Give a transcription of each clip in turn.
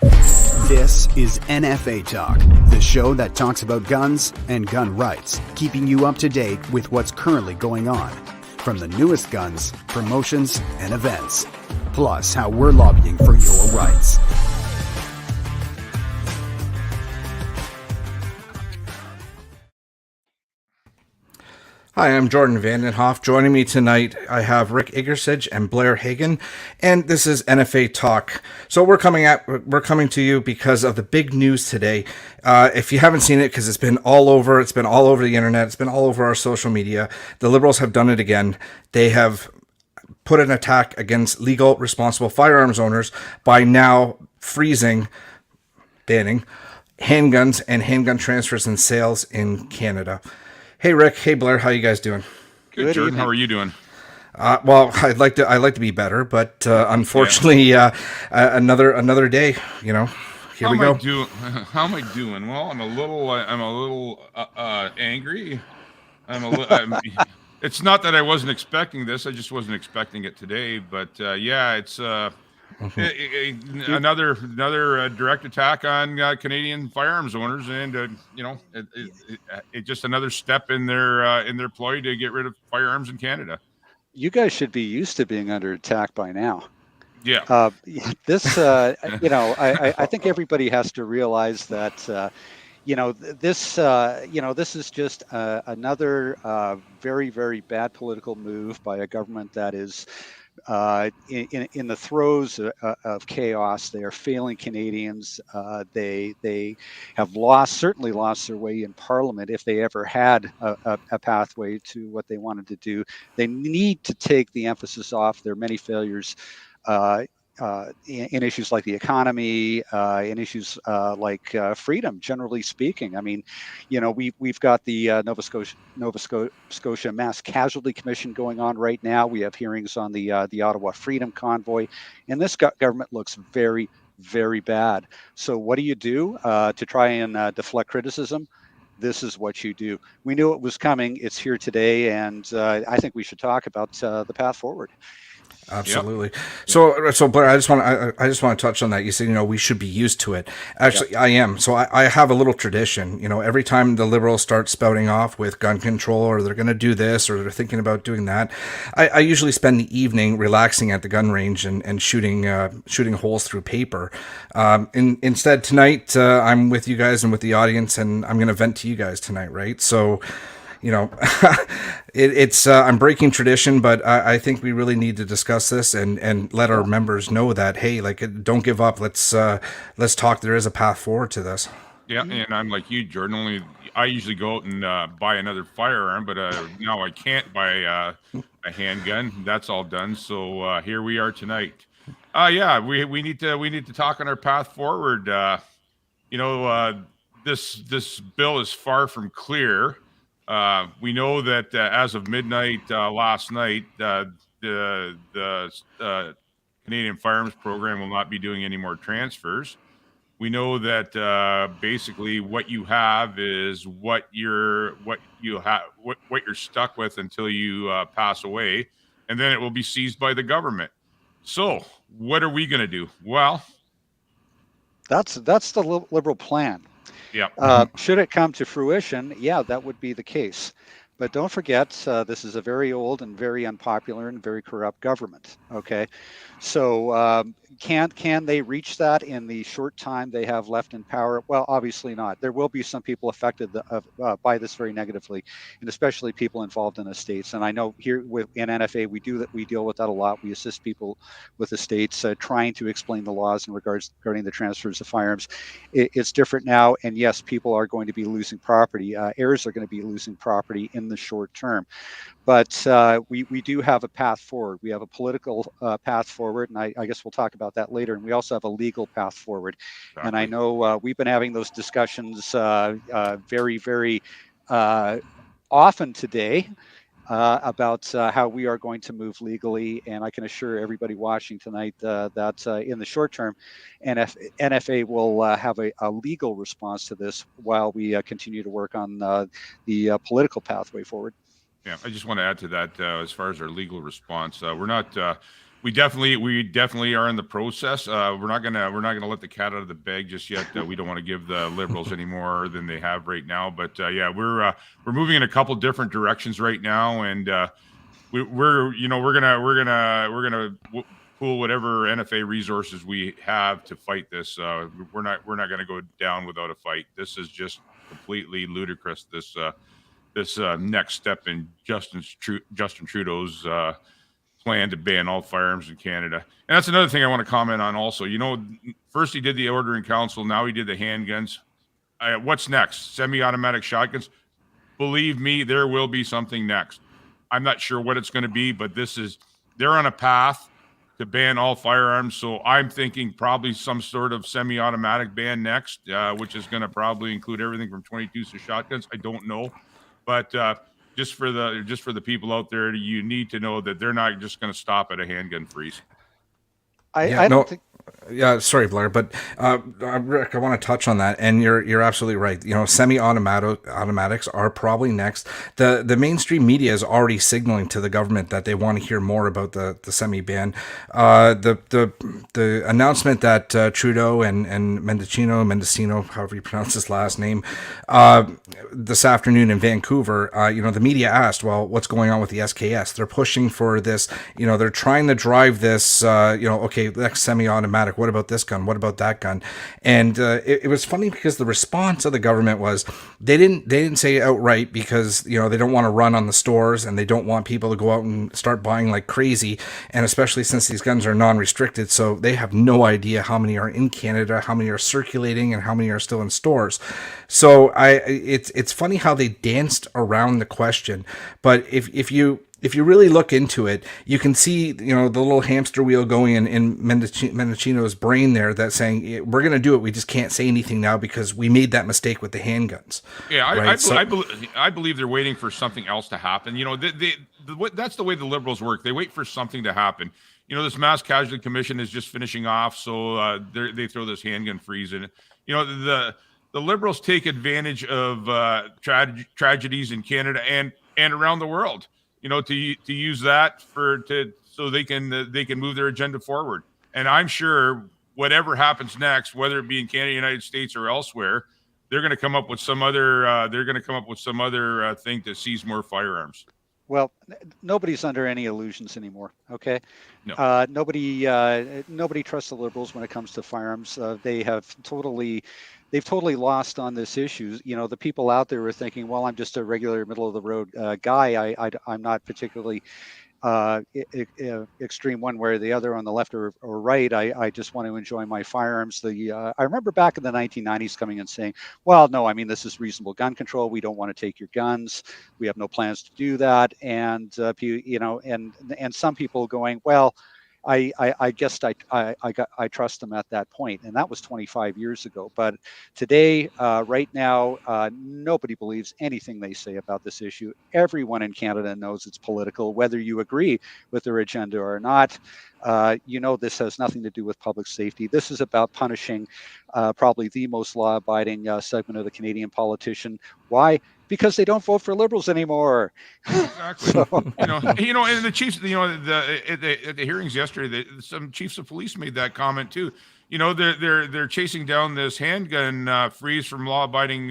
This is NFA Talk, the show that talks about guns and gun rights, keeping you up to date with what's currently going on, from the newest guns, promotions, and events, plus how we're lobbying for your rights. Hi, I'm Jordan Vandenhoff. Joining me tonight, I have Rick Iggersage and Blair Hagan, and this is NFA Talk. So we're coming to you because of the big news today. If you haven't seen it, because it's been all over the internet, it's been all over our social media. The Liberals have done it again. They have put an attack against legal, responsible firearms owners by now banning handguns and handgun transfers and sales in Canada. Hey Rick, hey Blair, how you guys doing? Good, Jordan. How are you doing? Well, I'd like to be better, but unfortunately, another day. You know, here we go. How am I doing? Well, I'm a little angry. It's not that I wasn't expecting this; I just wasn't expecting it today. But it's another direct attack on Canadian firearms owners, and it's just another step in their ploy to get rid of firearms in Canada. You guys should be used to being under attack by now. Yeah. I think everybody has to realize that this is just another very, very bad political move by a government that is in the throes of chaos. They are failing Canadians. They have certainly lost their way in Parliament if they ever had a pathway to what they wanted to do. They need to take the emphasis off their many failures in issues like the economy, in issues like freedom, generally speaking. I mean, we've got the Nova Scotia Mass Casualty Commission going on right now. We have hearings on the Ottawa Freedom Convoy, and this government looks very, very bad. So what do you do to try and deflect criticism? This is what you do. We knew it was coming. It's here today, and I think we should talk about the path forward. Absolutely. Yep. So Blair, I just want to touch on that. You said, we should be used to it. Actually, yep. I am. So I have a little tradition. Every time the Liberals start spouting off with gun control, or they're going to do this, or they're thinking about doing that, I usually spend the evening relaxing at the gun range and shooting holes through paper. Instead, tonight I'm with you guys and with the audience, and I'm going to vent to you guys tonight, right? So. I'm breaking tradition, but I think we really need to discuss this and let our members know that, hey, don't give up. Let's talk. There is a path forward to this. Yeah, and I'm like you, Jordan. I usually go out and buy another firearm, but now I can't buy a handgun. That's all done. So here we are tonight. We need to talk on our path forward. This bill is far from clear. We know that as of midnight last night, the Canadian Firearms Program will not be doing any more transfers. We know that basically what you have is what you're stuck with until you pass away, and then it will be seized by the government. So, what are we going to do? Well, that's the Liberal plan. Yeah. Should it come to fruition, that would be the case. But don't forget, this is a very old and very unpopular and very corrupt government. Okay, so can they reach that in the short time they have left in power? Well, obviously not. There will be some people affected by this very negatively, and especially people involved in estates. And I know here in NFA we deal with that a lot. We assist people with estates trying to explain the laws regarding the transfers of firearms. It's different now, and yes, people are going to be losing property. Heirs are going to be losing property in the short term. But we do have a path forward. We have a political path forward, and I guess we'll talk about that later. And we also have a legal path forward. Exactly. And I know we've been having those discussions very, very often today about how we are going to move legally. And I can assure everybody watching tonight that in the short term, NFA will have a legal response to this while we continue to work on the political pathway forward. Yeah, I just want to add to that as far as our legal response. We're not we definitely are in the process. We're not gonna let the cat out of the bag just yet. We don't want to give the Liberals any more than they have right now. But yeah, we're moving in a couple different directions right now, and we're gonna pool whatever NFA resources we have to fight this. We're not gonna go down without a fight. This is just completely ludicrous. This next step in Justin Trudeau's plan to ban all firearms in Canada. And that's another thing I want to comment on also. First he did the order in council, now he did the handguns. What's next? Semi-automatic shotguns? Believe me, there will be something next. I'm not sure what it's going to be, but they're on a path to ban all firearms. So I'm thinking probably some sort of semi-automatic ban next, which is going to probably include everything from 22s to shotguns. I don't know, but just for the people out there, you need to know that they're not just going to stop at a handgun freeze. I don't think. Yeah, sorry, Blair, but Rick, I want to touch on that, and you're absolutely right. Semi-automatics are probably next. The mainstream media is already signaling to the government that they want to hear more about the semi-ban. The announcement that Trudeau and Mendocino, however you pronounce his last name, this afternoon in Vancouver, the media asked, well, what's going on with the SKS? They're pushing for this. They're trying to drive this. Okay, next semi-automatic. What about this gun? What about that gun? And it was funny because the response of the government was they didn't say it outright because they don't want to run on the stores and they don't want people to go out and start buying like crazy, and especially since these guns are non-restricted, so they have no idea how many are in Canada, how many are circulating, and how many are still in stores. So it's funny how they danced around the question, but if you really look into it, you can see, the little hamster wheel going in Mendocino's brain there that's saying, we're going to do it. We just can't say anything now because we made that mistake with the handguns. Yeah, I believe they're waiting for something else to happen. That's the way the Liberals work. They wait for something to happen. This mass casualty commission is just finishing off, so they throw this handgun freeze in. The Liberals take advantage of tragedies in Canada and around the world. To use that so they can move their agenda forward. And I'm sure whatever happens next, whether it be in Canada, United States, or elsewhere, they're going to come up with some other thing to seize more firearms. Well, nobody's under any illusions anymore. Okay, no. Nobody trusts the Liberals when it comes to firearms. They've totally lost on this issue. The people out there are thinking, well, I'm just a regular middle of the road guy. I'm not particularly extreme one way or the other on the left or right. I just want to enjoy my firearms. I remember back in the 1990s coming and saying, well, no, I mean, this is reasonable gun control. We don't want to take your guns. We have no plans to do that. And, and some people going, well, I guess I trust them at that point, and that was 25 years ago. But today, right now, nobody believes anything they say about this issue. Everyone in Canada knows it's political, whether you agree with their agenda or not. This has nothing to do with public safety. This is about punishing probably the most law-abiding segment of the Canadian politician. Why? Because they don't vote for Liberals anymore. Exactly. So. And the chiefs, at the hearings yesterday, some chiefs of police made that comment too. They're chasing down this handgun freeze from law-abiding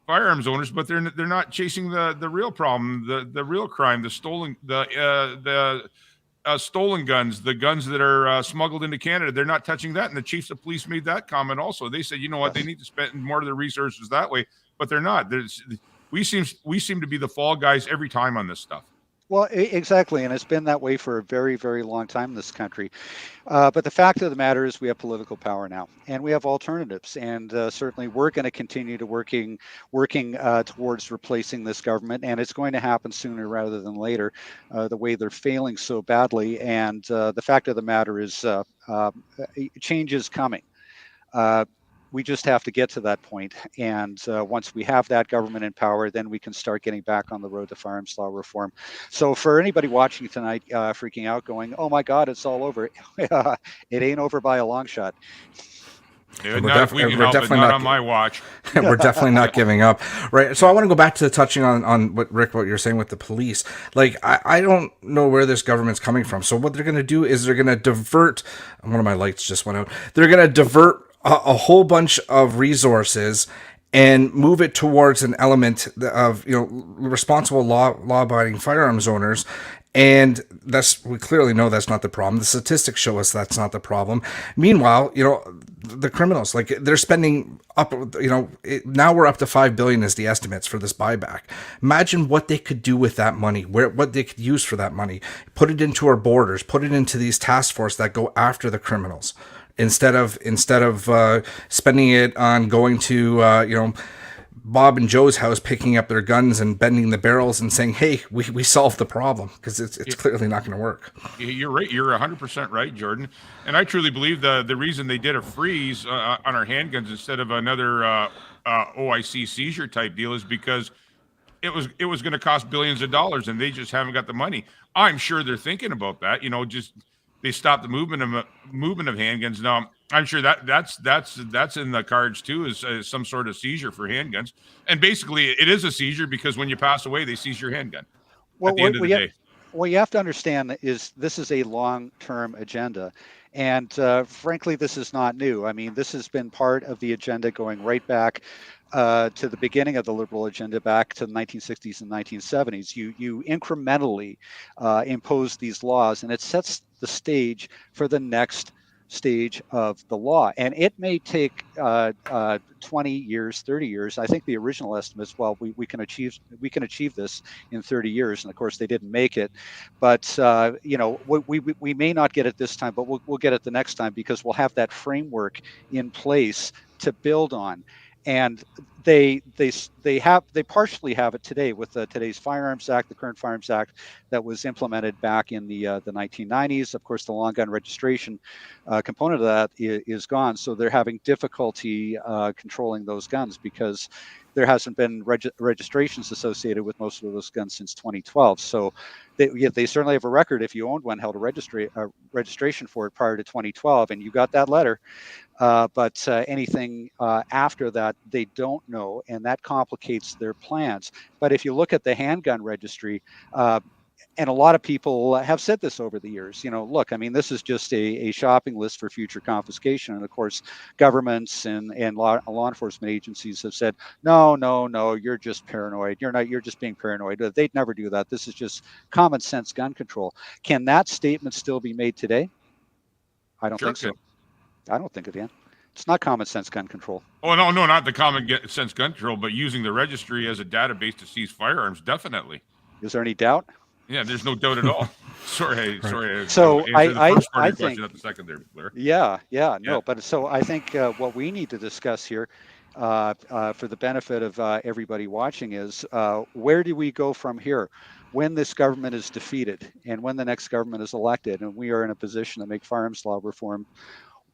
firearms owners, but they're not chasing the real problem, the real crime, the stolen stolen guns, the guns that are smuggled into Canada. They're not touching that. And the chiefs of police made that comment also. They said, they need to spend more of their resources that way, but they're not. We seem to be the fall guys every time on this stuff. Well, exactly. And it's been that way for a very, very long time in this country. But the fact of the matter is we have political power now and we have alternatives. And certainly we're going to continue to working towards replacing this government. And it's going to happen sooner rather than later, the way they're failing so badly. And the fact of the matter is change is coming. We just have to get to that point. And once we have that government in power, then we can start getting back on the road to firearms law reform. So for anybody watching tonight, freaking out, going, oh my God, it's all over. It ain't over by a long shot. Not if we can help it, not on my watch. We're definitely not giving up, right? So I want to go back to touching on what Rick, what you're saying with the police. Like, I don't know where this government's coming from. So what they're going to do is they're going to divert. One of my lights just went out. They're going to divert a whole bunch of resources and move it towards an element of, responsible law-abiding firearms owners. And we clearly know that's not the problem. The statistics show us that's not the problem. Meanwhile, the criminals, like, they're spending up, now we're up to $5 billion is the estimates for this buyback. Imagine what they could do with that money, what they could use for that money. Put it into our borders, put it into these task force that go after the criminals, instead of spending it on going to, Bob and Joe's house, picking up their guns and bending the barrels and saying, hey, we solved the problem, because it's clearly not going to work. You're right. You're 100% right, Jordan. And I truly believe the reason they did a freeze on our handguns instead of another OIC seizure type deal is because it was going to cost billions of dollars, and they just haven't got the money. I'm sure they're thinking about that. Just they stopped the movement of handguns. Now, I'm sure that's in the cards too, is some sort of seizure for handguns. And basically, it is a seizure because when you pass away, they seize your handgun at the end of the day. What you have to understand is this is a long-term agenda. And frankly, this is not new. I mean, this has been part of the agenda going right back to the beginning of the liberal agenda, back to the 1960s and 1970s. You incrementally impose these laws, and it sets the stage for the next stage of the law. And it may take 20 years, 30 years. I think the original estimates, well, we can achieve this in 30 years. And of course they didn't make it, but we may not get it this time, but we'll get it the next time, because we'll have that framework in place to build on. And they partially have it today with today's Firearms Act, the current Firearms Act that was implemented back in the 1990s. Of course, the long gun registration component of that is gone, so they're having difficulty controlling those guns because there hasn't been registrations associated with most of those guns since 2012. So they certainly have a record. If you owned one, held a registration for it prior to 2012, and you got that letter. But anything after that, they don't know, and that complicates their plans. But if you look at the handgun registry, and a lot of people have said this over the years, look, I mean, this is just a shopping list for future confiscation. And of course, governments and law enforcement agencies have said, no, you're just paranoid. You're just being paranoid. They'd never do that. This is just common sense gun control. Can that statement still be made today? I don't think so. I don't think it can. It's not common sense gun control. Oh, no, not the common sense gun control, but using the registry as a database to seize firearms, definitely. Is there any doubt? Yeah, there's no doubt at all. Sorry. So I think not the second there, Blair. No, but so I think what we need to discuss here, for the benefit of everybody watching, is where do we go from here when this government is defeated and when the next government is elected and we are in a position to make firearms law reform?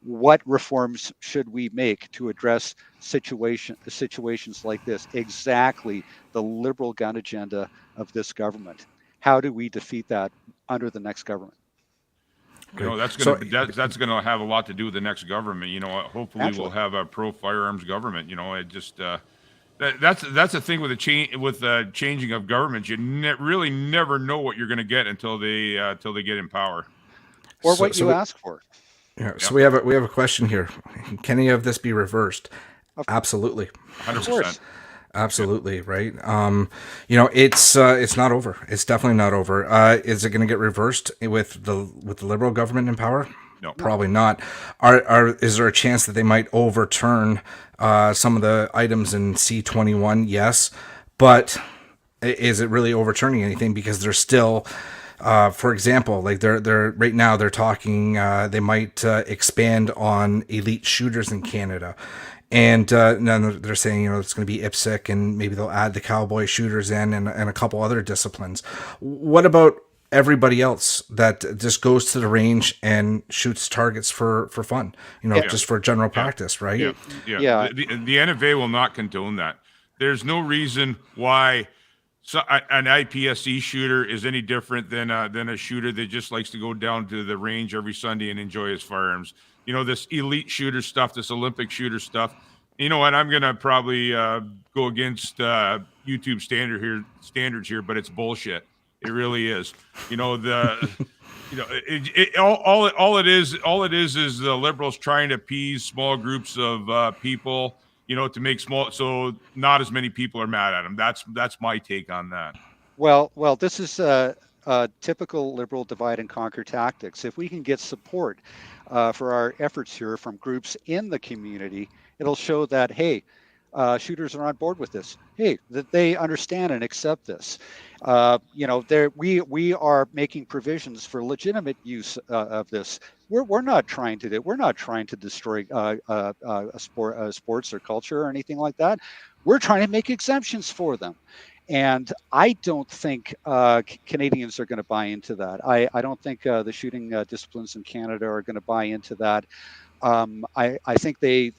What reforms should we make to address situations like this? Exactly the liberal gun agenda of this government. How do we defeat that under the next government? That's going to have a lot to do with the next government. Hopefully Absolutely. We'll have a pro firearms government. It just that's the thing with the changing of governments. You really never know what you're going to get until they get in power, or what you ask for. Yeah. So we have a question here. Can any of this be reversed? Absolutely. 100%. Absolutely, right. It's not over. It's definitely not over. Is it going to get reversed with the Liberal government in power? No, probably not. Is there a chance that they might overturn some of the items in C-21? Yes, but is it really overturning anything? Because they're still, for example, like they're right now they're talking. They might expand on elite shooters in Canada. And now they're saying, it's going to be IPSC, and maybe they'll add the cowboy shooters in and a couple other disciplines. What about everybody else that just goes to the range and shoots targets for fun, just for general practice, right? Yeah. The NFA will not condone that. There's no reason why an IPSC shooter is any different than a shooter that just likes to go down to the range every Sunday and enjoy his firearms. this elite shooter stuff, this Olympic shooter stuff. You know what? I'm gonna probably go against YouTube standards here, but it's bullshit. It really is. All it is the liberals trying to appease small groups of people, to make so not as many people are mad at them. That's my take on that. Well, this is typical liberal divide and conquer tactics. If we can get support for our efforts here from groups in the community, it'll show that, hey, shooters are on board with this. Hey, that they understand and accept this. We are making provisions for legitimate use of this. We're not trying to destroy sports or culture or anything like that. We're trying to make exemptions for them. And I don't think Canadians are going to buy into that. I don't think the shooting disciplines in Canada are going to buy into that. I think they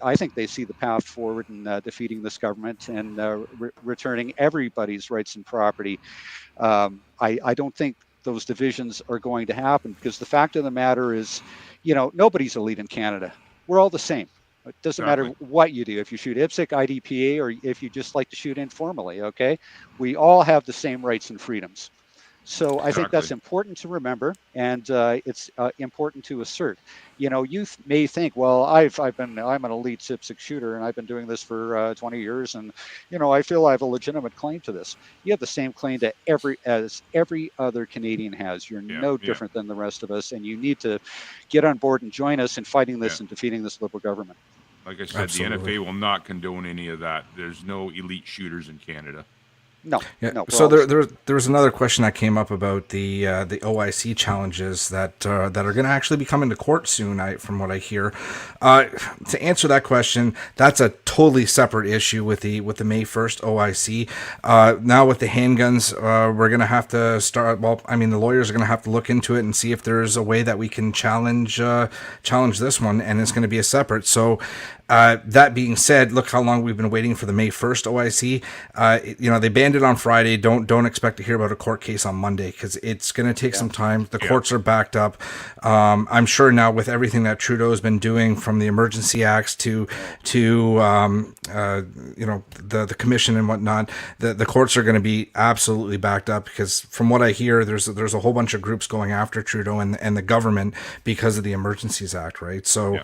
see the path forward in defeating this government and returning everybody's rights and property. I don't think those divisions are going to happen, because the fact of the matter is, nobody's elite in Canada. We're all the same. It doesn't matter what you do. If you shoot IPSC, IDPA, or if you just like to shoot informally, okay? We all have the same rights and freedoms. So I think that's important to remember, and it's important to assert. You may think, well, I'm an elite IPSC shooter, and I've been doing this for 20 years, and I feel I have a legitimate claim to this. You have the same claim to as every other Canadian has. You're no different than the rest of us, and you need to get on board and join us in fighting this and defeating this Liberal government. Like I said, the NFA will not condone any of that. There's no elite shooters in Canada. No. So there was another question that came up about the OIC challenges that are going to actually be coming to court soon. From what I hear, to answer that question, that's a totally separate issue with the May 1st OIC. Now with the handguns, we're going to have to start. Well, I mean, the lawyers are going to have to look into it and see if there's a way that we can challenge this one, and it's going to be a separate. So. That being said, look how long we've been waiting for the May 1st OIC. They banned it on Friday. Don't expect to hear about a court case on Monday, because it's going to take some time. The courts are backed up. I'm sure now with everything that Trudeau has been doing, from the emergency acts to the commission and whatnot, the courts are going to be absolutely backed up, because from what I hear, there's a whole bunch of groups going after Trudeau and the government because of the Emergencies Act, right? So.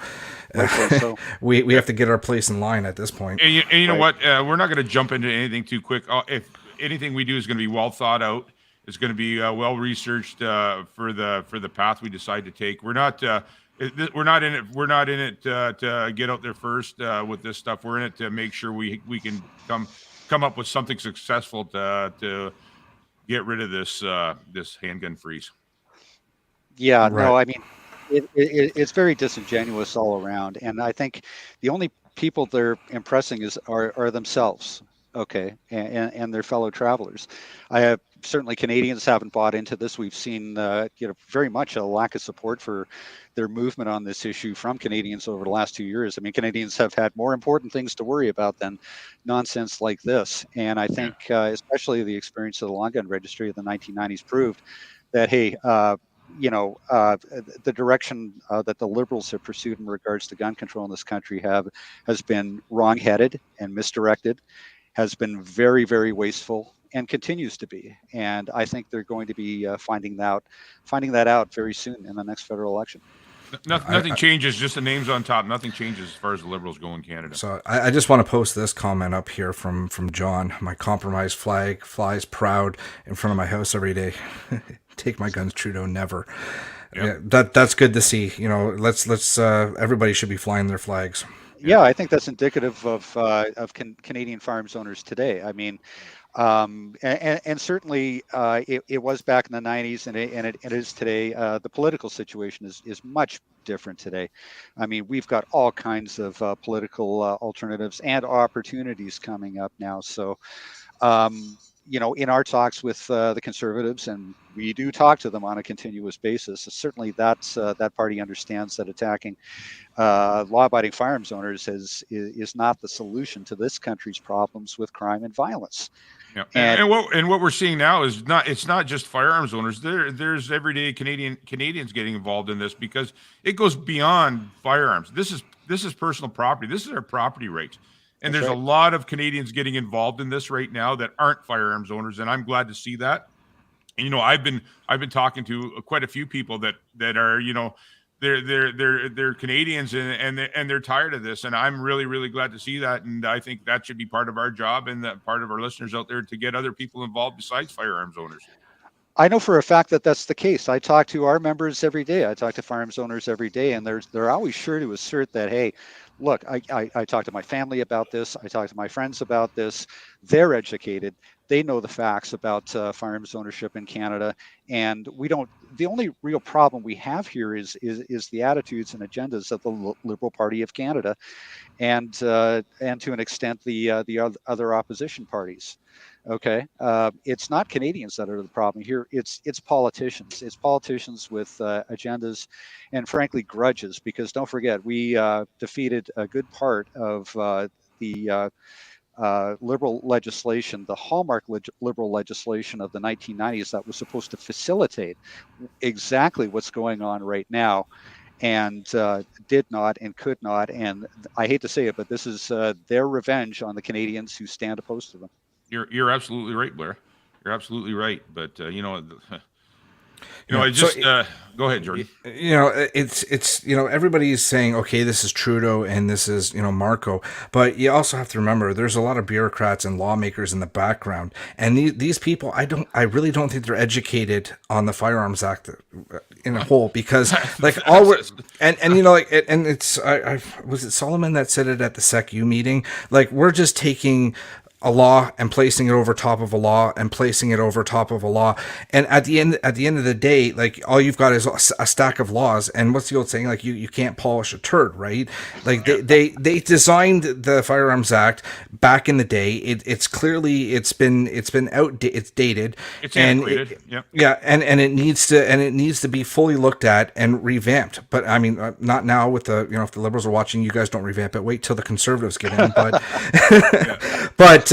We have to get our place in line at this point. And you know what? We're not going to jump into anything too quick. If anything we do is going to be well thought out, it's going to be well researched for the path we decide to take. We're not in it. We're not in it to get out there first with this stuff. We're in it to make sure we can come up with something successful to get rid of this handgun freeze. Yeah. Right. No, I mean. It's very disingenuous all around, and I think the only people they're impressing are themselves, okay, and their fellow travelers. Certainly Canadians haven't bought into this. We've seen very much a lack of support for their movement on this issue from Canadians over the last 2 years. I mean, Canadians have had more important things to worry about than nonsense like this, and I think especially the experience of the long gun registry of the 1990s proved that, hey, the direction that the Liberals have pursued in regards to gun control in this country has been wrong-headed and misdirected, has been very, very wasteful, and continues to be. And I think they're going to be finding that out very soon in the next federal election. Nothing changes, just the names on top. Nothing changes as far as the Liberals go in Canada. So I just want to post this comment up here from John. My compromised flag flies proud in front of my house every day. Take my guns, Trudeau, never. Yep. That's good to see. Let's everybody should be flying their flags. Yeah, I think that's indicative of Canadian firearms owners today. I mean, and certainly it was back in the 90s, and it is today. The political situation is much different today. I mean, we've got all kinds of political alternatives and opportunities coming up now. So, in our talks with the Conservatives, and we do talk to them on a continuous basis, certainly that party understands that attacking law-abiding firearms owners is not the solution to this country's problems with crime and violence. Yeah, and what we're seeing now is it's not just firearms owners. There's everyday Canadians getting involved in this, because it goes beyond firearms. This is personal property. This is our property rights, and That's there's right. a lot of Canadians getting involved in this right now that aren't firearms owners, and I'm glad to see that. And I've been talking to quite a few people that are they're Canadians, and they're tired of this, and I'm really glad to see that. And I think that should be part of our job, and that part of our listeners out there, to get other people involved besides firearms owners. I know for a fact that that's the case. I talk to our members every day. I talk to firearms owners every day, and they're always sure to assert that, hey, look, I talk to my family about this. I talk to my friends about this. They're educated. They know the facts about firearms ownership in Canada, and we don't. The only real problem we have here is the attitudes and agendas of the Liberal Party of Canada, and to an extent the other opposition parties. Okay, it's not Canadians that are the problem here. It's politicians. It's politicians with agendas, and frankly grudges. Because don't forget, we defeated a good part of the liberal legislation, the hallmark liberal legislation of the 1990s that was supposed to facilitate exactly what's going on right now, and did not and could not. And I hate to say it, but this is their revenge on the Canadians who stand opposed to them. You're absolutely right, Blair. You're absolutely right. But go ahead, Jordan. It's everybody's saying, okay, this is Trudeau and this is Marco, but you also have to remember there's a lot of bureaucrats and lawmakers in the background, and these people, I really don't think they're educated on the Firearms Act in a whole, because like it's I was it Solomon that said it at the SecU meeting, like we're just taking a law and placing it over top of a law and placing it over top of a law, and at the end of the day, like all you've got is a stack of laws. And what's the old saying, like you can't polish a turd, right? Like they designed the Firearms Act back in the day. It's clearly it's dated, it's antiquated. And it needs to be fully looked at and revamped. But I mean, not now with the if the Liberals are watching, you guys don't revamp it. Wait till the Conservatives get in. But but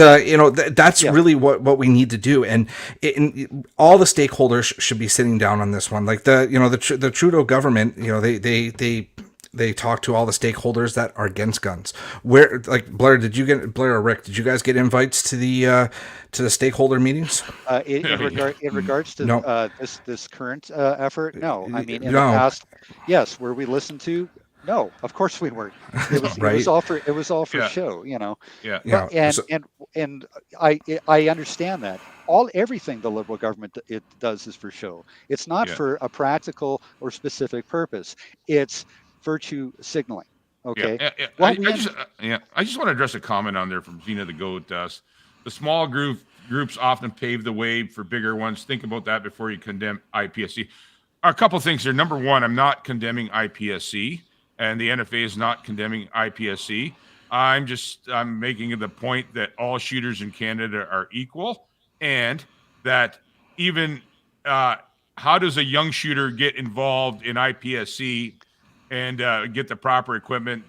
that's really what we need to do, and all the stakeholders should be sitting down on this one. Like the Trudeau government, they talk to all the stakeholders that are against guns. Where, like, Blair or Rick, did you guys get invites to the stakeholder meetings? In regards to this current effort, no. I mean, in the past, yes. Were we listened to? No, of course we weren't. It was, right. It was all for show, Yeah. But, and I understand that. Everything the Liberal government it does is for show. It's not for a practical or specific purpose. It's virtue signaling. Okay. I just want to address a comment on there from Zena the Goat. The small groups often pave the way for bigger ones. Think about that before you condemn IPSC. A couple things here. Number one, I'm not condemning IPSC. And the NFA is not condemning IPSC. I'm making the point that all shooters in Canada are equal, and that even how does a young shooter get involved in IPSC and get the proper equipment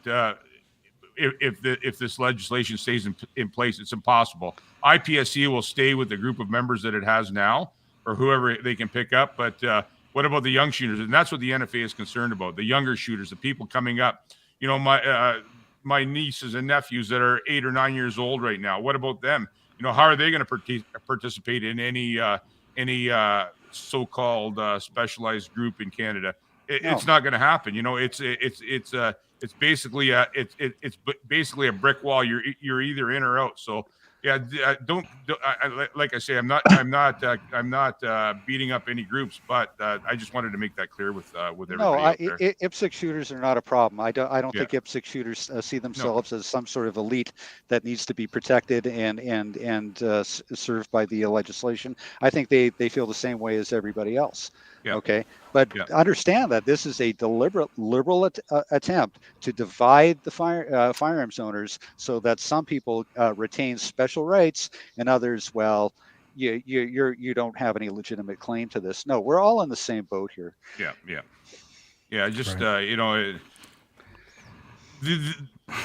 if this legislation stays in place? It's impossible. IPSC will stay with the group of members that it has now, or whoever they can pick up, but what about the young shooters? And that's what the NFA is concerned about, the younger shooters, the people coming up. My nieces and nephews that are 8 or 9 years old right now. What about them? How are they going to participate in any so-called specialized group in Canada? It's not going to happen. It's basically a brick wall. You're either in or out. So. Yeah, like I say, I'm not beating up any groups, but I just wanted to make that clear with everybody. No, IPSC shooters are not a problem. I don't think IPSC shooters see themselves as some sort of elite that needs to be protected and served by the legislation. I think they feel the same way as everybody else. Yeah. Okay, but understand that this is a deliberate liberal attempt to divide the firearms owners so that some people retain special rights and others, well, you don't have any legitimate claim to this. No, we're all in the same boat here. Yeah. Just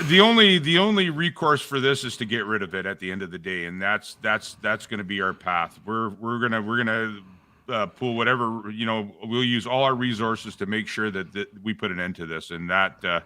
the only recourse for this is to get rid of it at the end of the day, and that's going to be our path. We're gonna pool whatever, we'll use all our resources to make sure that we put an end to this, and that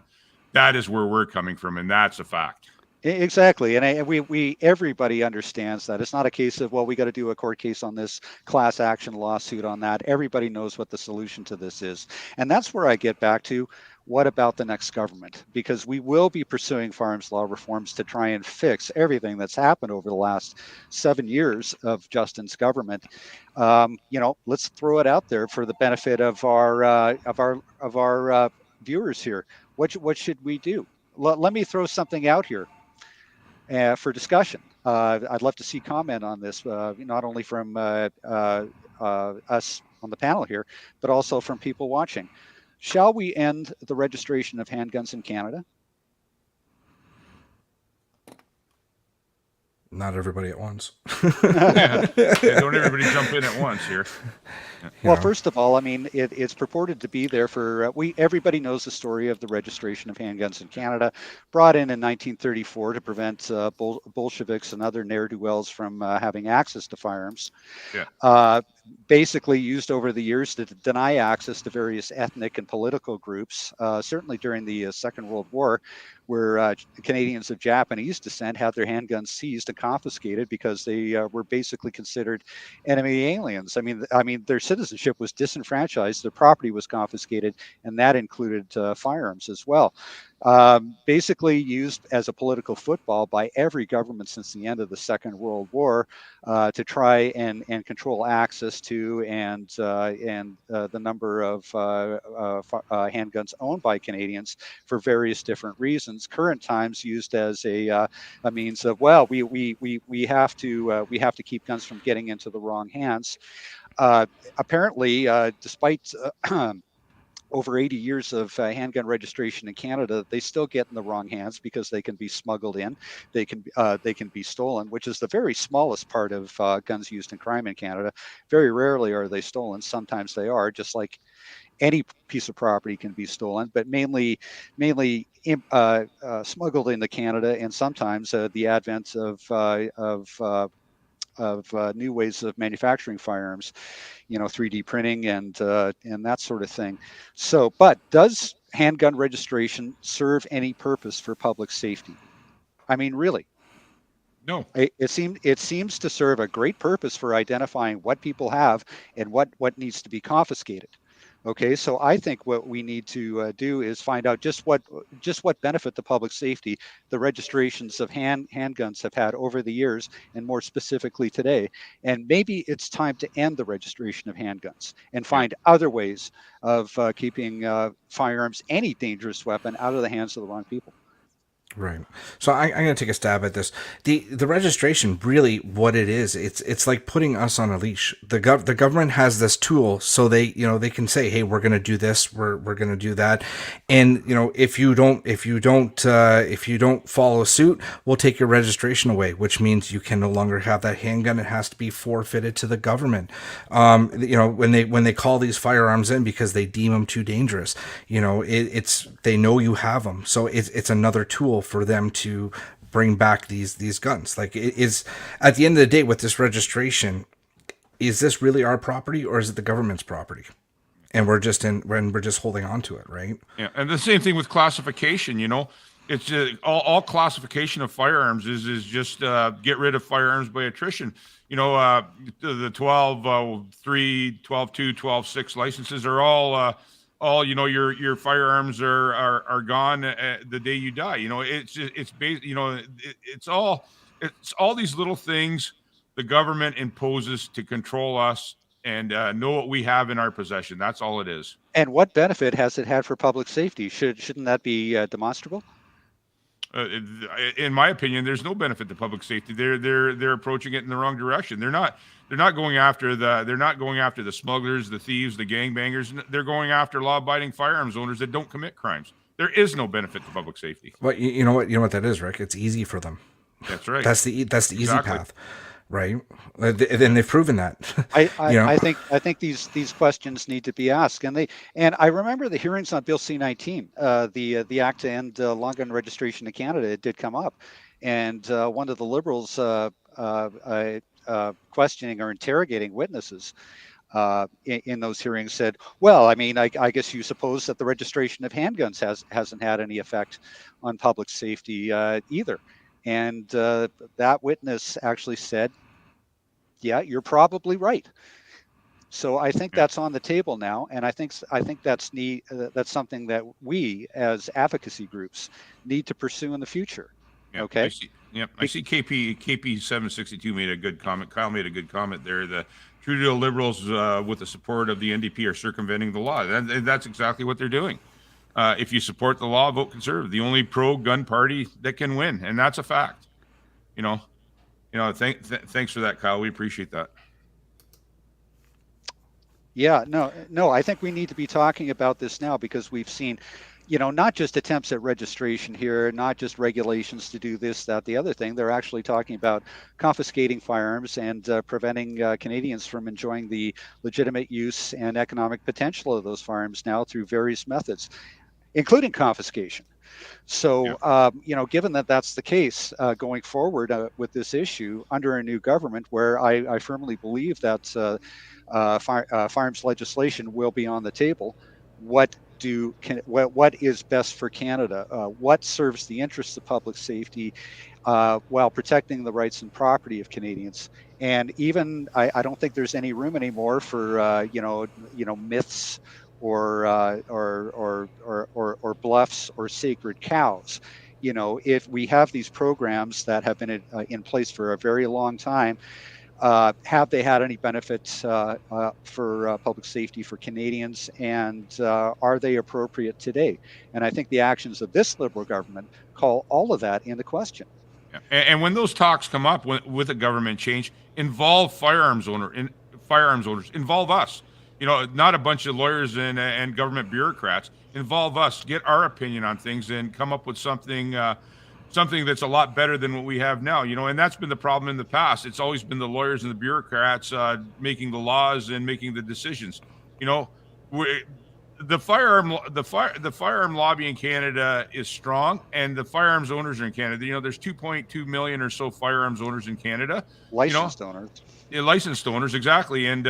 is where we're coming from, and that's a fact. Exactly, and we everybody understands that. It's not a case of, well, we got to do a court case on this, class action lawsuit on that. Everybody knows what the solution to this is, and that's where I get back to, what about the next government? Because we will be pursuing firearms law reforms to try and fix everything that's happened over the last 7 years of Justin's government. Let's throw it out there for the benefit of our viewers here. What should we do? Let me throw something out here for discussion. I'd love to see comment on this, not only from us on the panel here, but also from people watching. Shall we end the registration of handguns in Canada? Not everybody at once. Yeah, don't everybody jump in at once here. Well, first of all, I mean, it's purported to be there for, everybody knows the story of the registration of handguns in Canada, brought in 1934 to prevent Bolsheviks and other ne'er-do-wells from having access to firearms. Yeah. Basically used over the years to deny access to various ethnic and political groups, certainly during the Second World War, where Canadians of Japanese descent had their handguns seized and confiscated because they were basically considered enemy aliens. I mean, their citizenship was disenfranchised, their property was confiscated, and that included firearms as well. Basically used as a political football by every government since the end of the Second World War to try and control access to and the number of handguns owned by Canadians for various different reasons. Current times used as a means of, well, we have to keep guns from getting into the wrong hands. Apparently, despite over 80 years of handgun registration in Canada, they still get in the wrong hands because they can be smuggled in, they can be stolen, which is the very smallest part of guns used in crime in Canada. Very rarely are they stolen. Sometimes they are, just like any piece of property can be stolen, but mainly smuggled into Canada, and sometimes the advent of new ways of manufacturing firearms, 3D printing and that sort of thing. So, but does handgun registration serve any purpose for public safety? I mean, really? No. It seems to serve a great purpose for identifying what people have and what needs to be confiscated. Okay, so I think what we need to do is find out just what benefit to public safety the registrations of handguns have had over the years, and more specifically today. And maybe it's time to end the registration of handguns and find other ways of keeping firearms, any dangerous weapon, out of the hands of the wrong people. Right. So I'm going to take a stab at this. The registration, really what it is, it's like putting us on a leash. The government has this tool, so they can say, hey, we're going to do this, we're going to do that, and if you don't follow suit, we'll take your registration away, which means you can no longer have that handgun. It has to be forfeited to the government. When they call these firearms in because they deem them too dangerous, they know you have them, so it's another tool for them to bring back these guns. Like, it is, at the end of the day, with this registration, is this really our property or is it the government's property? And we're just holding on to it, right? Yeah, and the same thing with classification. It's all classification of firearms is just get rid of firearms by attrition. The 12.3, 12.2, 12.6 licenses are all your firearms are gone the day you die. It's all these little things the government imposes to control us and know what we have in our possession. That's all it is. And what benefit has it had for public safety? Shouldn't that be demonstrable? In my opinion, there's no benefit to public safety. They're approaching it in the wrong direction. They're not going after the smugglers, the thieves, the gangbangers. They're going after law-abiding firearms owners that don't commit crimes. There is no benefit to public safety. Well, you know what that is, Rick? It's easy for them. That's right. That's the easy path. right? And they've proven that. I think these questions need to be asked, and I remember the hearings on Bill C-19, the Act to End Long Gun Registration in Canada. It did come up, and one of the Liberals questioning or interrogating witnesses in those hearings said, "Well, I mean, I guess you suppose that the registration of handguns hasn't had any effect on public safety either." And that witness actually said, "Yeah, you're probably right." So I think Yeah. that's on the table now, and I think that's something that we as advocacy groups need to pursue in the future. Yeah, Okay. I see. Yep, I see. KP 762 made a good comment. Kyle made a good comment there. The Trudeau Liberals, with the support of the NDP, are circumventing the law. That's exactly what they're doing. If you support the law, vote Conservative. The only pro-gun party that can win, and that's a fact. Thanks for that, Kyle. We appreciate that. Yeah, no, I think we need to be talking about this now because we've seen, not just attempts at registration here, not just regulations to do this, that, the other thing. They're actually talking about confiscating firearms and preventing Canadians from enjoying the legitimate use and economic potential of those firearms now through various methods, including confiscation. So, given that that's the case going forward with this issue under a new government, where I firmly believe that firearms legislation will be on the table, what is best for Canada? What serves the interests of public safety while protecting the rights and property of Canadians? And even I don't think there's any room anymore for myths or bluffs or sacred cows. If we have these programs that have been in place for a very long time, have they had any benefits for public safety for Canadians, and are they appropriate today? And I think the actions of this Liberal government call all of that into question. Yeah. And when those talks come up with a government change, involve firearms owners, involve us. Not a bunch of lawyers and government bureaucrats. Involve us, get our opinion on things, and come up with something that's a lot better than what we have now. And that's been the problem in the past. It's always been the lawyers and the bureaucrats making the laws and making the decisions. The firearm lobby in Canada is strong, and the firearms owners are in Canada. There's 2.2 million or so firearms owners in Canada. Licensed owners. Yeah, licensed owners, exactly. And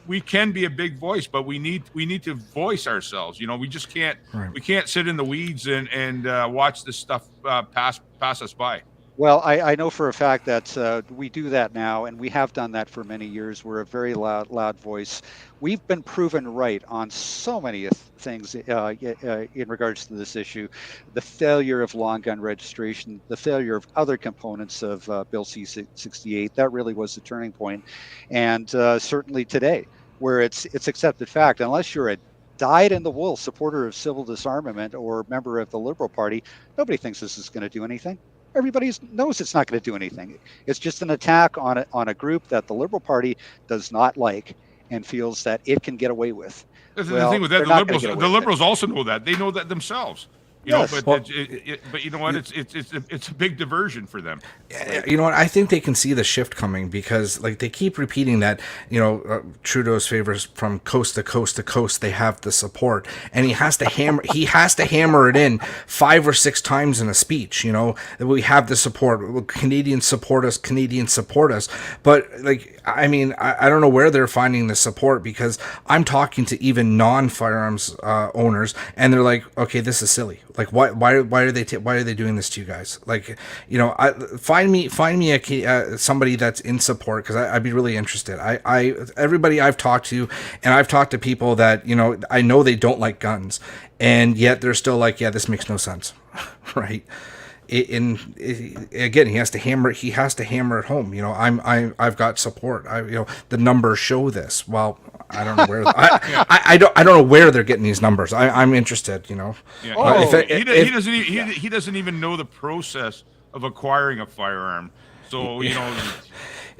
we can be a big voice, but we need to voice ourselves. We just can't. Right. We can't sit in the weeds and watch this stuff pass us by. Well, I know for a fact that we do that now, and we have done that for many years. We're a very loud voice. We've been proven right on so many things in regards to this issue. The failure of long gun registration, the failure of other components of Bill C-68, that really was the turning point. And certainly today, where it's accepted fact, unless you're a dyed-in-the-wool supporter of civil disarmament or member of the Liberal Party, nobody thinks this is going to do anything. Everybody knows it's not going to do anything. It's just an attack on a group that the Liberal Party does not like and feels that it can get away with. The thing with that, the Liberals also know that. They know that themselves. But you know what? It's a big diversion for them. You know what? I think they can see the shift coming because, they keep repeating that. Trudeau's favors from coast to coast to coast. They have the support, and he has to hammer. He has to hammer it in 5 or 6 times in a speech. We have the support. Canadians support us. Canadians support us. But I don't know where they're finding the support because I'm talking to even non-firearms owners, and they're like, "Okay, this is silly. Why are they doing this to you guys? Find me somebody that's in support because I'd be really interested. Everybody I've talked to, and I've talked to people that I know they don't like guns, and yet they're still like, yeah, this makes no sense, right? Again, he has to hammer it home. I've got support. The numbers show this. Well, I don't know where I don't know where they're getting these numbers. I'm interested. Yeah. He doesn't even know the process of acquiring a firearm. So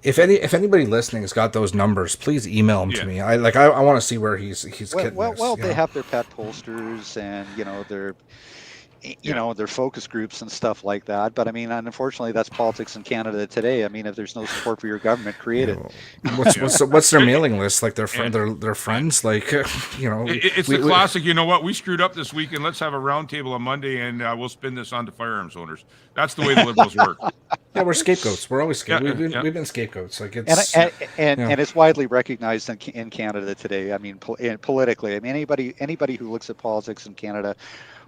If anybody listening has got those numbers, please email them to me. I want to see where he's getting this. They have their pet posters, and you know, their focus groups and stuff like that. But I mean, unfortunately, that's politics in Canada today. I mean, if there's no support for your government, create it. What's their mailing list like? Their And- their friends, like you know. It's the classic. You know what? We screwed up this weekend. Let's have a roundtable on Monday, and we'll spin this on to firearms owners. That's the way the Liberals work. Yeah, we're scapegoats. We're always Yeah, we've been scapegoats. Like And it's and it's widely recognized in Canada today. I mean, politically. I mean, anybody who looks at politics in Canada,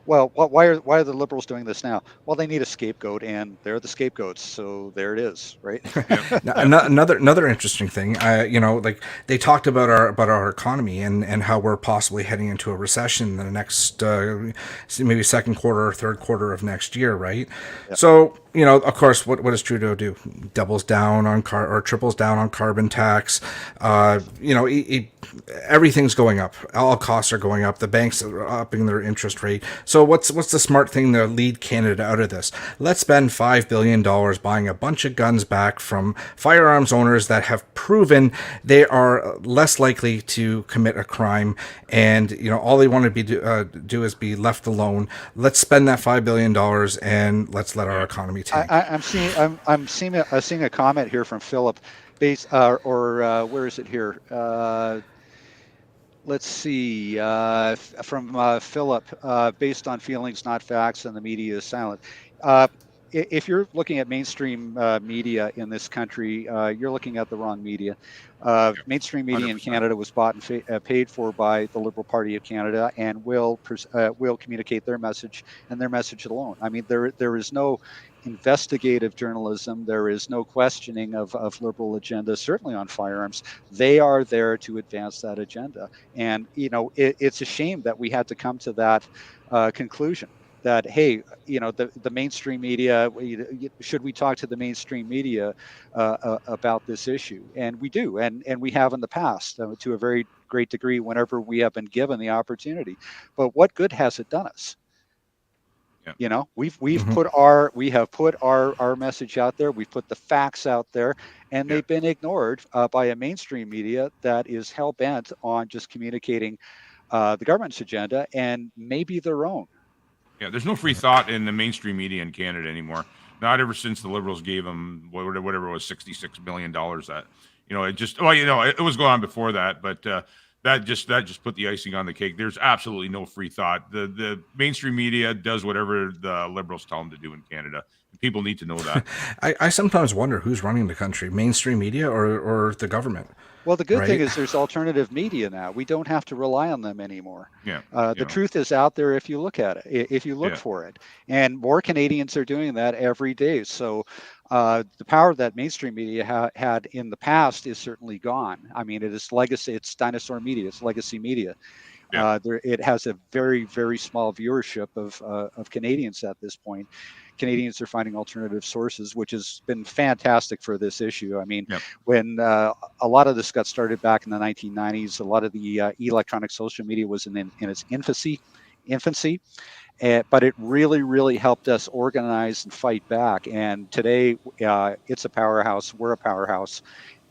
well, why are the Liberals doing this now? Well, they need a scapegoat, and they're the scapegoats. So there it is, right? another interesting thing. You know, like they talked about our economy and how we're possibly heading into a recession in the next maybe second quarter or third quarter of next year, right? Yep. So you know, of course, what does Trudeau do? Doubles down on or triples down on carbon tax. You know, everything's going up. All costs are going up. The banks are upping their interest rate. So what's the smart thing to lead Canada out of this? Let's spend $5 billion buying a bunch of guns back from firearms owners that have proven they are less likely to commit a crime, and you know all they want to do is be left alone. Let's spend that $5 billion and let's let our economy tank. I'm seeing a comment here from Philip, where is it here? Let's see, from Philip, based on feelings, not facts, and the media is silent. If you're looking at mainstream media in this country, you're looking at the wrong media. Mainstream media in 100%. Canada was bought and paid for by the Liberal Party of Canada, and will communicate their message and their message alone. I mean, there is no investigative journalism. There is no questioning of Liberal agenda, certainly on firearms. They are there to advance that agenda. And, you know, it's a shame that we had to come to that conclusion that, hey, you know, the mainstream media, should we talk to the mainstream media about this issue? And we do, and we have in the past to a very great degree whenever we have been given the opportunity. But what good has it done us? Yeah. You know, we have put our message out there. We've put the facts out there, and they've been ignored by a mainstream media that is hell bent on just communicating the government's agenda and maybe their own. Yeah, there's no free thought in the mainstream media in Canada anymore. Not ever since the Liberals gave them whatever it was, $66 million. That, you know, it just, well, you know, it was going on before that, but that just put the icing on the cake. There's absolutely no free thought. The mainstream media does whatever the Liberals tell them to do in Canada. People need to know that. I sometimes wonder who's running the country, mainstream media or the government. Well, the good Right. thing is there's alternative media now. We don't have to rely on them anymore. Yeah. The truth is out there if you look at it, if you look for it. And more Canadians are doing that every day. So the power that mainstream media had in the past is certainly gone. I mean, it is legacy. It's dinosaur media. It's legacy media. Yeah. It has a very, very small viewership of Canadians at this point. Canadians are finding alternative sources, which has been fantastic for this issue. I mean, when a lot of this got started back in the 1990s, a lot of the electronic social media was in its infancy, but it really, really helped us organize and fight back. And today, it's a powerhouse. We're a powerhouse.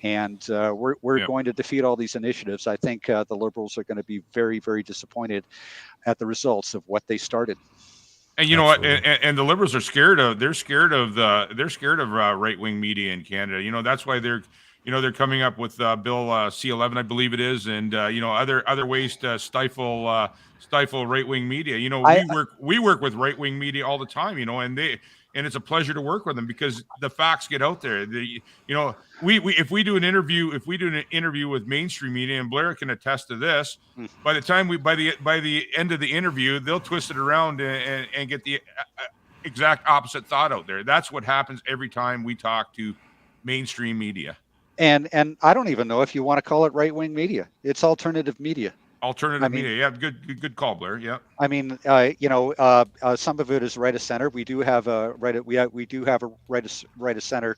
And we're going to defeat all these initiatives. I think the Liberals are going to be very, very disappointed at the results of what they started. And you know what? And the Liberals are scared of. They're scared of right wing media in Canada. You know, that's why they're coming up with Bill C-11, I believe it is, and you know, other ways to stifle right wing media. You know, we work with right wing media all the time. You know, and it's a pleasure to work with them because the facts get out there. You know, if we do an interview with mainstream media, and Blair can attest to this, by the end of the interview, they'll twist it around and get the exact opposite thought out there. That's what happens every time we talk to mainstream media. And I don't even know if you want to call it right wing media. It's alternative media. Media, yeah, good call, Blair. Yeah, I mean, you know, some of it is right of center. We do have a right of center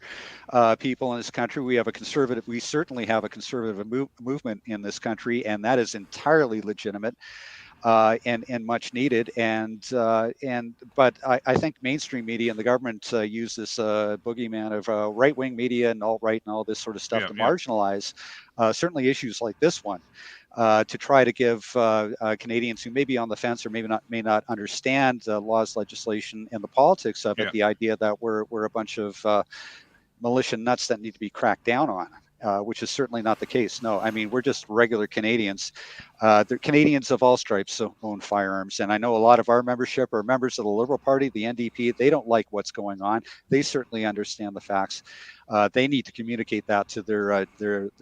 people in this country. We certainly have a conservative movement in this country, and that is entirely legitimate and much needed. But I think mainstream media and the government use this boogeyman of right wing media and alt right and all this sort of stuff to marginalize certainly issues like this one. to try to give Canadians who may be on the fence or may not understand laws, legislation, and the politics of it, the idea that we're a bunch of militia nuts that need to be cracked down on. Which is certainly not the case. No, I mean, we're just regular Canadians. They're Canadians of all stripes who own firearms. And I know a lot of our membership are members of the Liberal Party, the NDP. They don't like what's going on. They certainly understand the facts. They need to communicate that to their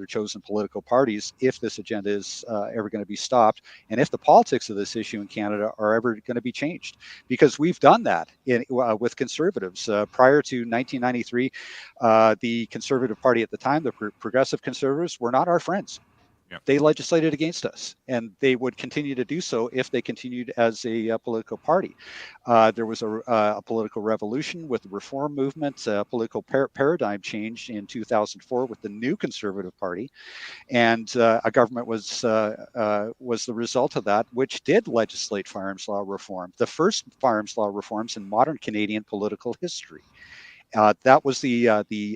chosen political parties if this agenda is ever going to be stopped, and if the politics of this issue in Canada are ever going to be changed. Because we've done that with Conservatives. Prior to 1993, the Conservative Party at the time, the Progressive Conservatives, were not our friends. They legislated against us, and they would continue to do so if they continued as a political party. There was a political revolution with the reform movement, political paradigm change in 2004 with the new Conservative Party, and a government was the result of that, which did legislate firearms law reform, the first firearms law reforms in modern Canadian political history. That was the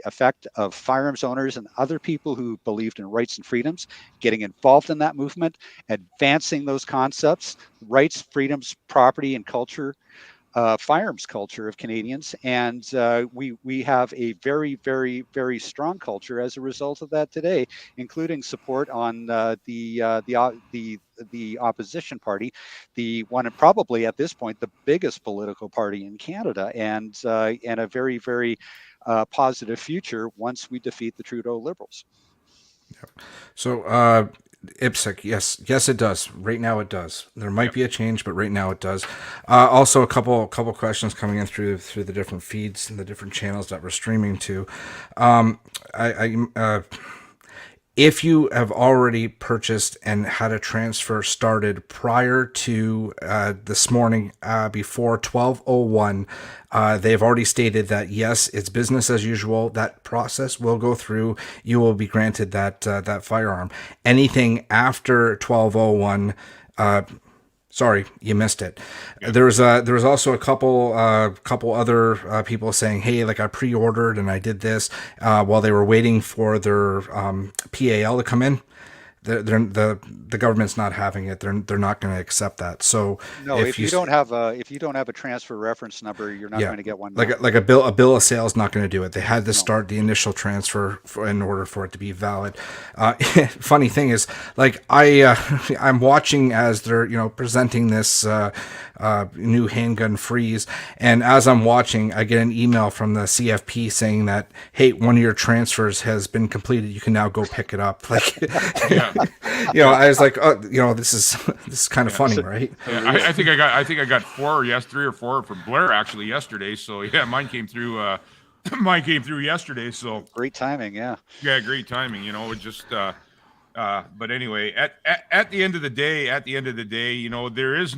effect of firearms owners and other people who believed in rights and freedoms, getting involved in that movement, advancing those concepts, rights, freedoms, property, and culture, firearms culture of Canadians. And we have a very, very, very strong culture as a result of that today, including support on the opposition party, the one probably at this point the biggest political party in Canada, and a very, very positive future once we defeat the Trudeau Liberals. So IPSC, yes, it does. Right now, it does. There might be a change, but right now, it does. Also, a couple questions coming in through the different feeds and the different channels that we're streaming to. If you have already purchased and had a transfer started prior to this morning, before 12:01, they've already stated that yes, it's business as usual. That process will go through. You will be granted that firearm. Anything after 12:01. Sorry, you missed it. Yeah. There was also a couple other people saying, "Hey, like I pre-ordered and I did this while they were waiting for their PAL to come in." The government's not having it. They're not going to accept that. So no, if you don't have a transfer reference number, you're not going to get one. Like a bill of sale is not going to do it. They had to start the initial transfer in order for it to be valid. Funny thing is, like I'm watching as they're presenting this new handgun freeze, and as I'm watching, I get an email from the CFP saying that, hey, one of your transfers has been completed. You can now go pick it up. Like. I was like, oh, this is kind of funny, right? Yeah, I think I got 3 or 4 from Blair actually yesterday. So yeah, mine came through. Mine came through yesterday. So great timing, yeah. Yeah, great timing. It just. But anyway, at the end of the day, there is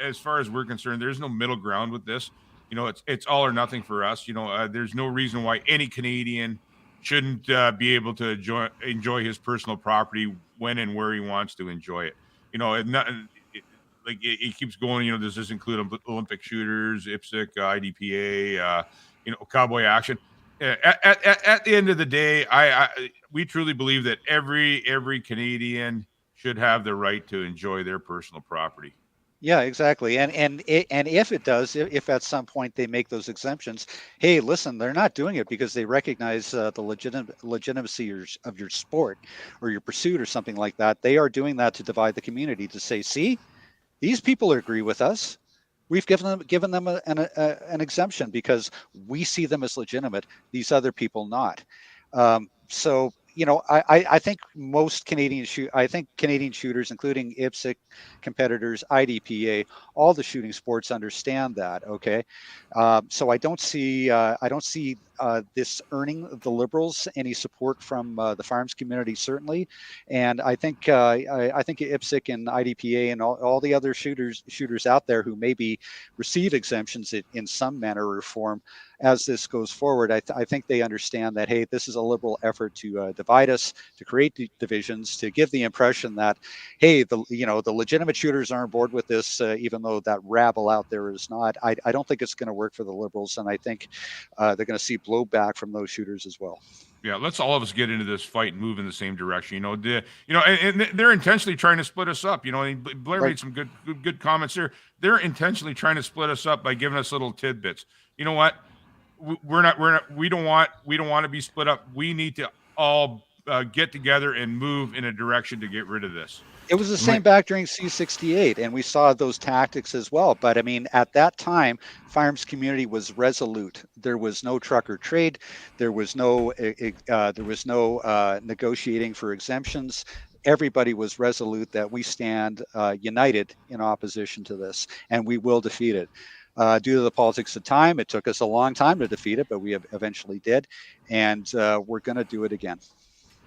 as far as we're concerned, there is no middle ground with this. It's all or nothing for us. There's no reason why any Canadian shouldn't be able to enjoy his personal property when and where he wants to enjoy it. It keeps going. Does this include Olympic shooters, IPSC, IDPA, cowboy action? At the end of the day, we truly believe that every Canadian should have the right to enjoy their personal property. Yeah, exactly. And if it does, if at some point they make those exemptions, hey, listen, they're not doing it because they recognize the legitimacy of your sport or your pursuit or something like that. They are doing that to divide the community, to say, see, these people agree with us. We've given them an exemption because we see them as legitimate. These other people not. So. I think most Canadian shooters, including IPSC competitors, IDPA, all the shooting sports understand that. Okay, so I don't see this earning the Liberals any support from the firearms community, certainly, and I think IPSC and IDPA and all the other shooters out there who maybe receive exemptions in some manner or form. As this goes forward, I think they understand that, hey, this is a Liberal effort to divide us, to create divisions, to give the impression that, hey, the legitimate shooters are on board with this, even though that rabble out there is not. I don't think it's going to work for the Liberals, and I think they're going to see blowback from those shooters as well. Yeah, let's all of us get into this fight and move in the same direction. And they're intentionally trying to split us up. And Blair made some good comments there. They're intentionally trying to split us up by giving us little tidbits. You know what? We don't want to be split up. We need to all get together and move in a direction to get rid of this. It was the same back during C-68, and we saw those tactics as well. But I mean, at that time, firearms community was resolute. There was no trucker trade. There was no negotiating for exemptions. Everybody was resolute that we stand united in opposition to this, and we will defeat it. Due to the politics of time, it took us a long time to defeat it, but we eventually did, and we're going to do it again.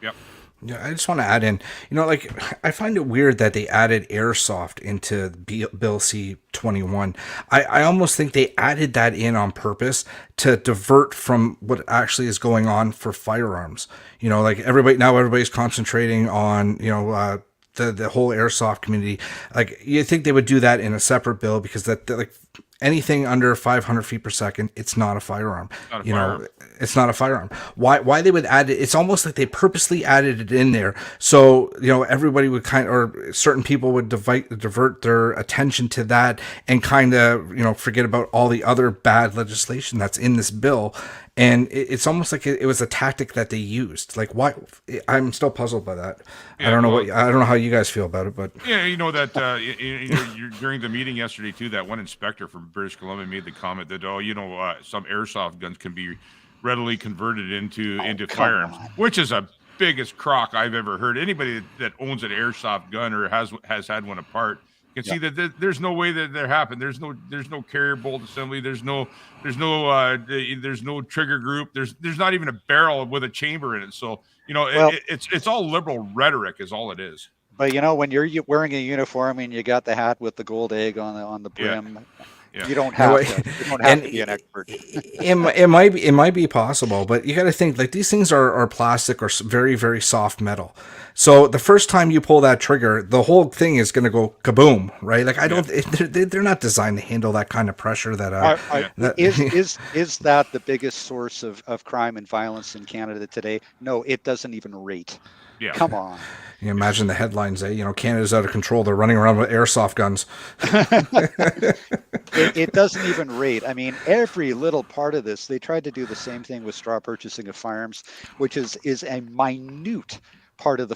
Yep. Yeah, I just want to add in, I find it weird that they added airsoft into Bill C-21. I almost think they added that in on purpose to divert from what actually is going on for firearms. Everybody's concentrating on, the whole airsoft community. Like, you think they would do that in a separate bill because anything under 500 feet per second, it's not a firearm. It's not a firearm. Why they would add it? It's almost like they purposely added it in there. So, everybody would or certain people would divert their attention to that and kind of, forget about all the other bad legislation that's in this bill. And it's almost like it was a tactic that they used. Like, why? I'm still puzzled by that. Yeah, I don't know how you guys feel about it, but yeah, during the meeting yesterday too, that one inspector from British Columbia made the comment that some airsoft guns can be readily converted into firearms, which is a biggest crock I've ever heard. Anybody that owns an airsoft gun or has had one apart can see that there's no way that happened. There's no carrier bolt assembly. There's no trigger group. There's not even a barrel with a chamber in it. So it's all liberal rhetoric is all it is. But when you're wearing a uniform and you got the hat with the gold egg on the brim. Yeah. You don't have to be an expert. it might be possible, but you got to think these things are plastic or very, very soft metal. So the first time you pull that trigger, the whole thing is going to go kaboom, right? They're not designed to handle that kind of pressure. Is that the biggest source of crime and violence in Canada today? No, it doesn't even rate. Yeah. Come on. You imagine the headlines, Canada's out of control. They're running around with airsoft guns. It doesn't even rate. I mean, every little part of this, they tried to do the same thing with straw purchasing of firearms, which is a minute part of the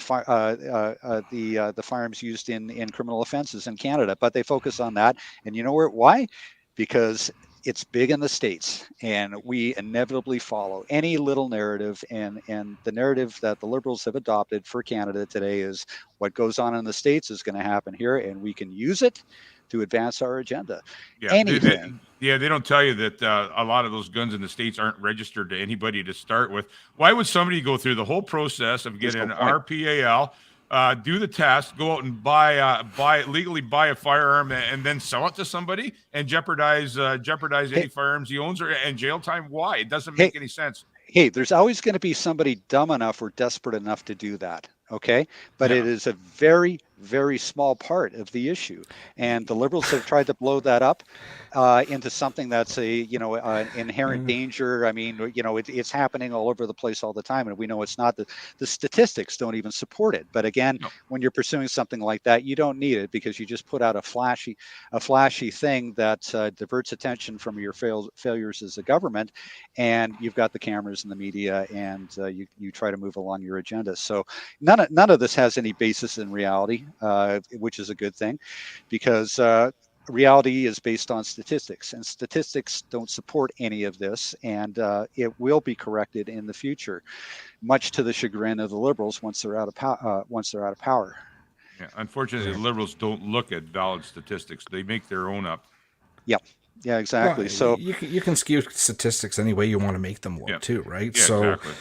firearms used in criminal offenses in Canada. But they focus on that. And you know why? Because it's big in the States, and we inevitably follow any little narrative, and the narrative that the Liberals have adopted for Canada today is what goes on in the States is going to happen here, and we can use it to advance our agenda. Yeah, anything. They don't tell you that a lot of those guns in the States aren't registered to anybody to start with. Why would somebody go through the whole process of getting an RPAL, do the test, go out and legally buy a firearm and then sell it to somebody and jeopardize any firearms he owns and jail time? Why? It doesn't make any sense. Hey, there's always going to be somebody dumb enough or desperate enough to do that. Okay. But it is a very, very small part of the issue. And the Liberals have tried to blow that up into something that's an inherent danger. I mean, it's happening all over the place all the time. And we know it's not. The statistics don't even support it. But again, when you're pursuing something like that, you don't need it, because you just put out a flashy thing that diverts attention from your failures as a government. And you've got the cameras and the media, and you try to move along your agenda. So none of this has any basis in reality, which is a good thing, because reality is based on statistics, and statistics don't support any of this, and it will be corrected in the future, much to the chagrin of the Liberals once they're out of power. Yeah, unfortunately, the Liberals don't look at valid statistics; they make their own up. Yep. Yeah, exactly. Well, so you can skew statistics any way you want to make them look too, right? Yeah, so, exactly.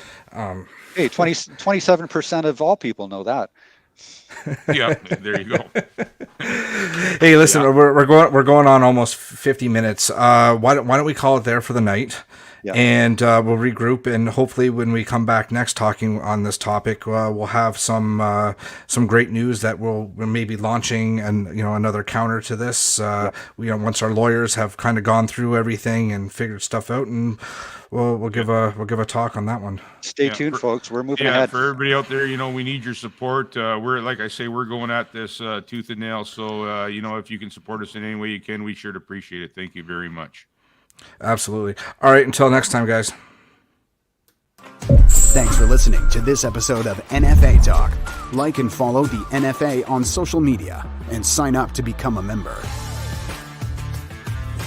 Hey, 27% of all people know that. Yeah, there you go. Hey, listen, we're going on almost 50 minutes. Why don't we call it there for the night? Yeah. And we'll regroup, and hopefully when we come back next talking on this topic, we'll have some great news that we're maybe launching another counter to this. Once our lawyers have kind of gone through everything and figured stuff out, and we'll give a talk on that one. Stay tuned, folks. We're moving ahead. For everybody out there, we need your support. We're, like I say, we're going at this tooth and nail. So if you can support us in any way you can, we sure appreciate it. Thank you very much. Absolutely. All right. Until next time, guys. Thanks for listening to this episode of NFA Talk. Like and follow the NFA on social media and sign up to become a member.